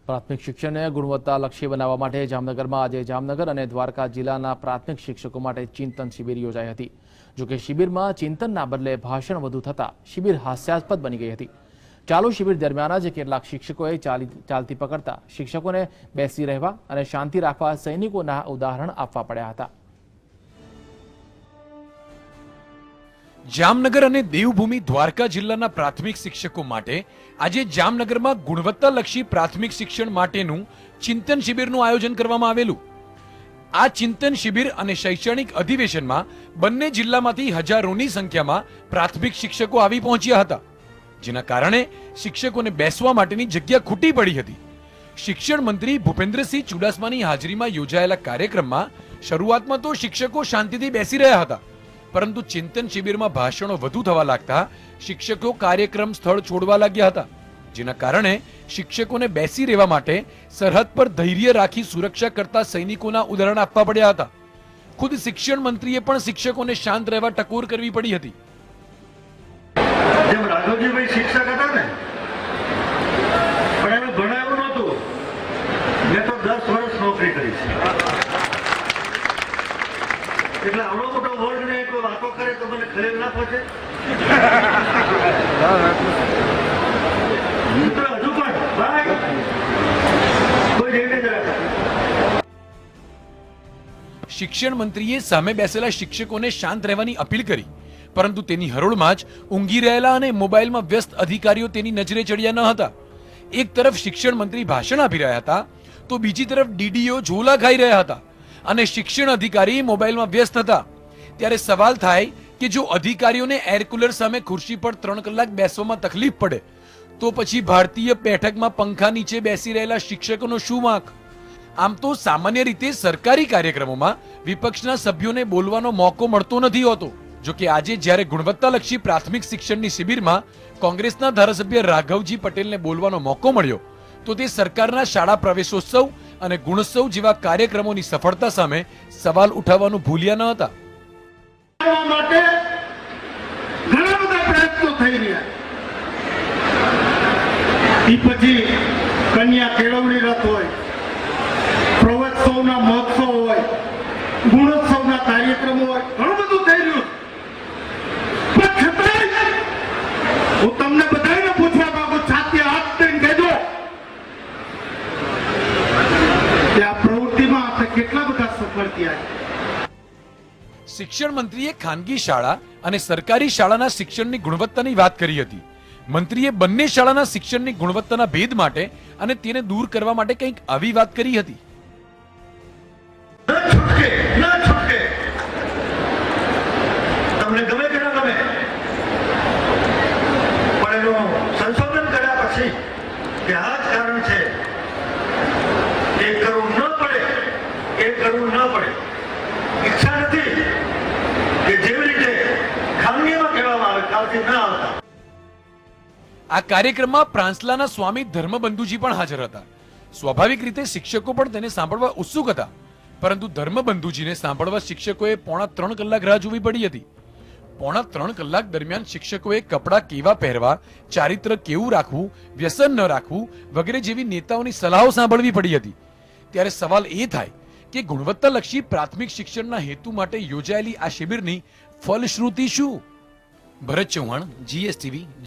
પ્રાથમિક શિક્ષણને ગુણવત્તાલક્ષી બનાવવા માટે જામનગરમાં આજે જામનગર અને દ્વારકા જિલ્લાના પ્રાથમિક શિક્ષકો માટે ચિંતન શિબિર યોજાઈ હતી। જોકે શિબિરમાં ચિંતનના બદલે ભાષણ વધુ થતા શિબિર હાસ્યાસ્પદ બની ગઈ હતી। ચાલુ શિબિર દરમિયાન જ કેટલાક શિક્ષકોએ ચાલતી પકડતા શિક્ષકોને બેસી રહેવા અને શાંતિ રાખવા સૈનિકોના ઉદાહરણ આપવા પડ્યા હતા। જામનગર અને દેવભૂમિ દ્વારકા જિલ્લાના પ્રાથમિક શિક્ષકો માટે આજે જામનગરમાં ગુણવત્તાલક્ષી પ્રાથમિક શિક્ષણ માટેનું ચિંતન શિબિરનું આયોજન કરવામાં આવેલું। આ ચિંતન શિબિર અને શૈક્ષણિક અધિવેશનમાં બંને જિલ્લામાંથી હજારોની સંખ્યામાં પ્રાથમિક શિક્ષકો આવી પહોંચ્યા હતા, જેના કારણે શિક્ષકોને બેસવા માટેની જગ્યા ખૂટી પડી હતી। શિક્ષણ મંત્રી ભૂપેન્દ્રસિંહ ચુડાસમાની હાજરીમાં યોજાયેલા કાર્યક્રમમાં શરૂઆતમાં તો શિક્ષકો શાંતિથી બેસી રહ્યા હતા, પરંતુ ચિંતન શિબિરમાં ભાષણો વધુ થવા લાગતા શિક્ષકો કાર્યક્રમ સ્થળ છોડવા લાગ્યા હતા, જેના કારણે શિક્ષકોને બેસી રહેવા માટે સરહદ પર ધૈર્ય રાખી સુરક્ષા કરતા સૈનિકોના ઉદાહરણ આપવા પડ્યા હતા। ખુદ શિક્ષણ મંત્રીએ પણ શિક્ષકોને શાંત રહેવા ટકોર કરવી પડી હતી। જેમ રાઘવજીભાઈ શિક્ષક હતા ને, પણ એને ભણાવ્યું નહોતું। મેં તો 10 વર્ષ નોકરી કરી છે, એટલે આવડો મોટો વર્ગ ને કોઈ વાતો કરે તો મને ખલેલ ના પહોંચે। હજુ પણ ભાઈ કોઈ જઈને જરા। શિક્ષણ મંત્રીએ સામે બેસેલા શિક્ષકોને શાંત રહેવાની અપીલ કરી, પરંતુ તેની હરોળમાં જ ઊંઘી રહેલા અને મોબાઈલમાં વ્યસ્ત અધિકારીઓ તેની નજરે ચડ્યા ન હતા। એક તરફ શિક્ષણ મંત્રી ભાષણ આપી રહ્યા હતા, તો બીજી તરફ ડીડીઓ ઝોલા ખાઈ રહ્યા હતા અને શિક્ષણ અધિકારી મોબાઈલમાં વ્યસ્ત હતા। ત્યારે સવાલ થાય કે જો અધિકારીઓને એર કુલર સામે ખુરશી પર 3 કલાક બેસવામાં તકલીફ પડે તો પછી ભારતીય બેઠકમાં પંખા નીચે બેસી રહેલા શિક્ષકોનો શું વાંક? આમ તો સામાન્ય રીતે સરકારી કાર્યક્રમોમાં વિપક્ષના સભ્યોને બોલવાનો મોકો મળતો નથી હોતો। જો કે આજે જ્યારે ગુણવત્તાલક્ષી પ્રાથમિક શિક્ષણની શિબિરમાં કોંગ્રેસના ધારાસભ્ય રાઘવજી પટેલને બોલવાનો મોકો મળ્યો, તો તે સરકારના શાળા પ્રવેશોત્સવ અને ગુણોત્સવ જેવા કાર્યક્રમોની સફળતા સામે સવાલ ઉઠાવવાનું ભૂલ્યા ન હતા। માટે ઘણા બધા પ્રયત્નો થઈ રહ્યા, એ પછી કન્યા કેળવણી રથ હોય, પ્રવોત્સવના મહોત્સવ હોય, ગુણોત્સવના કાર્યક્રમો હોય, ઘણું બધું થઈ રહ્યું। પણ છતાંય હું તમને બધાને પૂછવા માંગુ, છાતી હાથ દઈને કહેજો કે આ પ્રવૃત્તિમાં આપણે કેટલા બધા સફળ થયા છે। શિક્ષણ મંત્રીએ ખાનગી શાળા અને સરકારી શાળાના શિક્ષણની ગુણવત્તાની વાત કરી હતી। મંત્રીએ બંને શાળાના શિક્ષણની ગુણવત્તાના ભેદ માટે અને તેને દૂર કરવા માટે કંઈક આવી વાત કરી હતી। તમને ગમે કે ના ગમે, પણ એનું સંશોધન કર્યા પછી કે આ જ કારણ છે કે કરવું ન પડે, એ કરવું ન પડે। ઈચ્છા નથી કે જેવી રીતે ખાનગીમાં કહેવામાં આવે કાલથી ના આવતા। આ કાર્યક્રમમાં પ્રાંસલાના સ્વામી ધર્મબંધુજી પણ હાજર હતા। સ્વાભાવિક રીતે શિક્ષકો પણ તેને સાંભળવા ઉત્સુક હતા, પરંતુ ધર્મબંધુજીને સાંભળવા શિક્ષકોએ 3.5 કલાક રાહ જોવી પડી હતી। 3.5 કલાક દરમિયાન શિક્ષકોએ કપડાં કેવા પહેરવા, ચારિત્ર કેવું રાખવું, વ્યસન ન રાખવું વગેરે જેવી નેતાઓની સલાહો સાંભળવી પડી હતી। ત્યારે સવાલ એ થાય કે ગુણવત્તાલક્ષી પ્રાથમિક શિક્ષણના હેતુ માટે યોજાયેલી આ શિબિરની ફલશ્રુતિ શું? ભરત ચૌહાણ, GSTV।